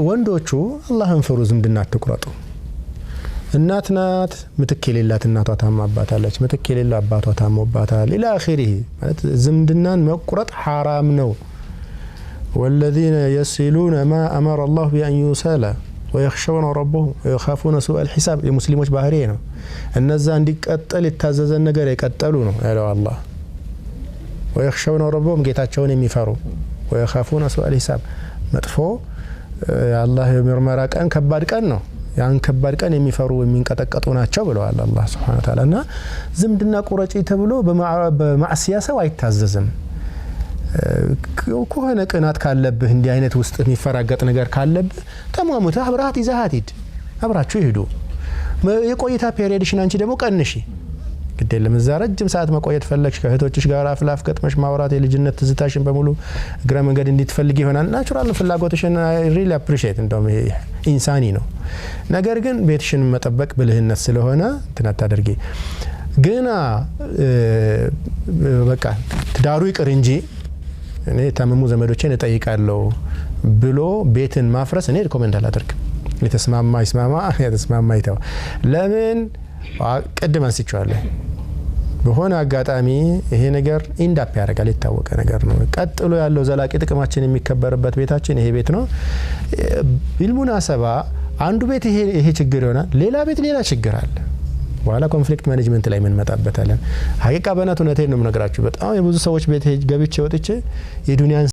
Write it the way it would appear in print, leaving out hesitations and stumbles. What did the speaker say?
ወንዶቹ አላህን ፍሩ፣ ዝምድና አትቁረጡ። እናት ናት፣ ምትክ የሌላት እናቷ ታማባታለች፣ ምትክ የሌለው አባቷ ታሞባታል። ኢላ አኺሪህ ማለት ዝምድናን መቁረጥ ሐራም ነው። والذين يصلون ما أمر الله بأن يوصل ويخشون ربهم ويخافون سوء الحساب የሙስሊሞች ባህሪ ነው። እነዛ እንዲቀጥል የታዘዘን ነገር ይቀጥሉ ነው ያለው አላህ። ويخشون ربهم ጌታቸውን የሚፈሩ ويخافون سوء الحساب መጥፎ አላህ የሚርመራ ቀን ከባድ ቀን ነው። ያን ከባድ ቀን የሚፈሩ የሚንቀጠቀጡ ናቸው ብለዋል አላህ Subhanahu Wa Ta'ala። እና ዝምድና ቁረጪ ተብሎ በማዕሲያ ሰው አይታዘዝም። ከሆነ ቅናት ካለብህ እንዲህ አይነት ውስጥ የሚፈራገጥ ነገር ካለብህ ተሟሙት አብራሃት ይዛሃት ሂድ፣ አብራችሁ ይሄዱ። የቆይታ ፔሪዮድሽን አንቺ ደግሞ ቀንሺ። ግዴለም እዛ ረጅም ሰዓት መቆየት ፈለግሽ ከእህቶችሽ ጋር አፍላፍ ገጥመሽ ማውራት የልጅነት ትዝታሽን በሙሉ እግረ መንገድ እንድትፈልጊ ይሆናል። ናቹራል ፍላጎትሽን ሪሊ አፕሪሺየት እንደውም ኢንሳኒ ነው። ነገር ግን ቤትሽን መጠበቅ ብልህነት ስለሆነ እንትን አታደርጊ። ግና በቃ ትዳሩ ይቅር እንጂ እኔ ታመሙ ዘመዶቼን እጠይቃለሁ ብሎ ቤትን ማፍረስ እኔ ሪኮመንድ አላደርግም። የተስማማ ይስማማ፣ የተስማማ ይተው። ለምን ቀድም አንስቻለሁ። በሆነ አጋጣሚ ይሄ ነገር ኢንዳፕ ያደርጋል፣ የታወቀ ነገር ነው። ቀጥሎ ያለው ዘላቂ ጥቅማችን የሚከበርበት ቤታችን ይሄ ቤት ነው። ቢልሙናሰባ አንዱ ቤት ይሄ ችግር ይሆናል፣ ሌላ ቤት ሌላ ችግር አለ። በኋላ ኮንፍሊክት ማኔጅመንት ላይ ምን መጣበታለን። ሀቂቃ በእናትህ እውነቴን ነው የምነግራችሁ። በጣም የብዙ ሰዎች ቤት ገብቼ ወጥቼ የዱንያን